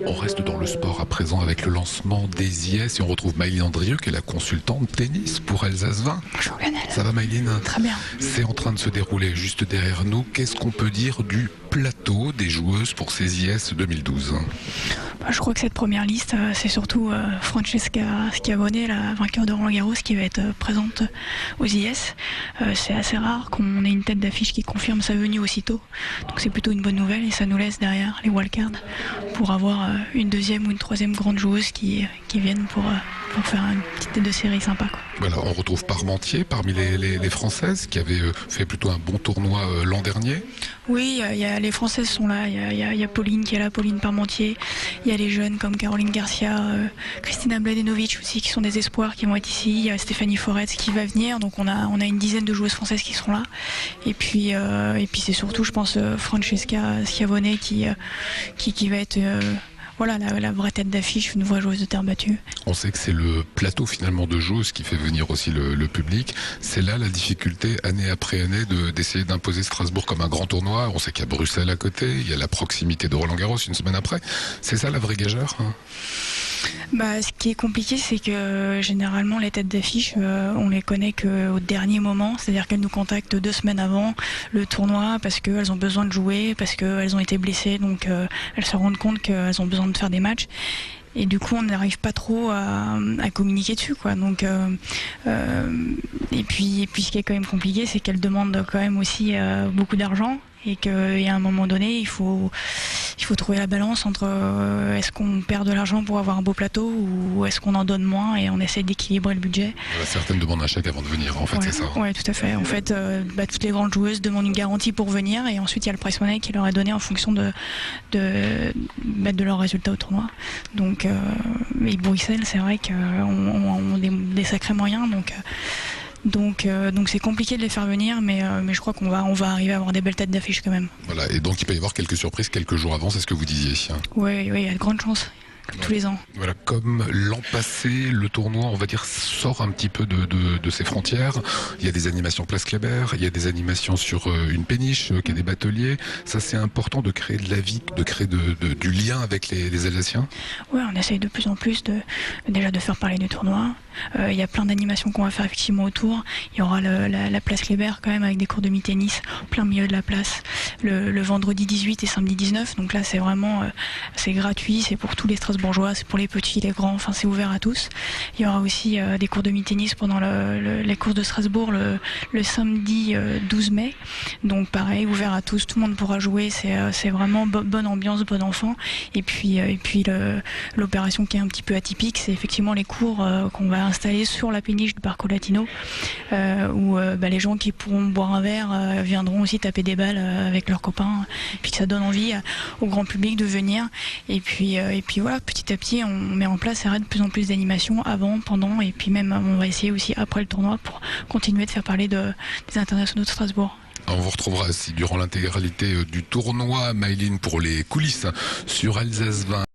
On reste dans le sport à présent avec le lancement des IS et on retrouve Maëlyn Andrieux qui est la consultante tennis pour Alsace 20. Bonjour Lionel. Ça va Maëlyn? Très bien. C'est en train de se dérouler juste derrière nous. Qu'est-ce qu'on peut dire du plateau des joueuses pour ces IS 2012? Je crois que cette première liste, c'est surtout Francesca Schiavone, la vainqueur de Roland-Garros, qui va être présente aux IS. C'est assez rare qu'on ait une tête d'affiche qui confirme sa venue aussitôt. Donc c'est plutôt une bonne nouvelle et ça nous laisse derrière les wildcards pour avoir une deuxième ou une troisième grande joueuse qui viennent pour faire une petite tête de série sympa, quoi. Voilà, on retrouve Parmentier parmi les Françaises qui avaient fait plutôt un bon tournoi l'an dernier. Oui, les Françaises sont là. Il y a Pauline qui est là, Pauline Parmentier. Il y a les jeunes comme Caroline Garcia, Kristina Mladenovic aussi qui sont des espoirs qui vont être ici. Il y a Stéphanie Foretz qui va venir. Donc on a une dizaine de joueuses françaises qui seront là. Et puis c'est surtout, je pense, Francesca Schiavone qui va être voilà la vraie tête d'affiche, une vraie joueuse de terre battue. On sait que c'est le plateau finalement de joueuses qui fait venir aussi le public. C'est là la difficulté année après année d'essayer d'imposer Strasbourg comme un grand tournoi. On sait qu'il y a Bruxelles à côté, il y a la proximité de Roland-Garros une semaine après. C'est ça la vraie gageure, hein? Ce qui est compliqué, c'est que généralement les têtes d'affiche, on les connaît qu'au dernier moment, c'est-à-dire qu'elles nous contactent 2 semaines avant le tournoi parce qu'elles ont besoin de jouer, parce qu'elles ont été blessées, donc elles se rendent compte qu'elles ont besoin de faire des matchs. Et du coup, on n'arrive pas trop à communiquer dessus, quoi. Donc, et puis, ce qui est quand même compliqué, c'est qu'elles demandent quand même aussi beaucoup d'argent et qu'à un moment donné, il faut trouver la balance entre est-ce qu'on perd de l'argent pour avoir un beau plateau ou est-ce qu'on en donne moins et on essaie d'équilibrer le budget. Certaines demandent un chèque avant de venir, en fait, c'est ça. Oui, tout à fait. En fait, toutes les grandes joueuses demandent une garantie pour venir et ensuite il y a le prize money qui leur est donné en fonction de leurs résultats au tournoi. Donc, et Bruxelles, c'est vrai qu'on a des sacrés moyens, donc c'est compliqué de les faire venir, mais je crois qu'on va arriver à avoir des belles têtes d'affiche quand même. Voilà, et donc il peut y avoir quelques surprises quelques jours avant, c'est ce que vous disiez. Oui, il y a de grandes chances. Comme tous les ans. Voilà, comme l'an passé, le tournoi, on va dire, sort un petit peu de ses frontières. Il y a des animations Place Kléber, il y a des animations sur une péniche, qui est des bateliers. Ça, c'est important de créer de la vie, de créer du lien avec les Alsaciens. Oui, on essaye de plus en plus déjà de faire parler du tournoi. Il y a plein d'animations qu'on va faire effectivement autour. Il y aura la Place Kléber quand même avec des cours de mi-tennis plein milieu de la place le vendredi 18 et samedi 19. Donc là, c'est vraiment c'est gratuit, c'est pour tous les Strasbourgeois, c'est pour les petits, les grands, enfin c'est ouvert à tous. Il y aura aussi des cours de mi-tennis pendant les courses de Strasbourg le samedi 12 mai. Donc pareil, ouvert à tous, tout le monde pourra jouer. C'est vraiment bonne ambiance, bon enfant. Et puis l'opération qui est un petit peu atypique, c'est effectivement les cours qu'on va installer sur la péniche du Parco Latino, où les gens qui pourront boire un verre viendront aussi taper des balles avec leurs copains, et puis que ça donne envie au grand public de venir. Et puis voilà, petit à petit, on met en place de plus en plus d'animations avant, pendant, et puis même on va essayer aussi après le tournoi pour continuer de faire parler des internationaux de Strasbourg. On vous retrouvera durant l'intégralité du tournoi, Maëlyn, pour les coulisses sur Alsace 20.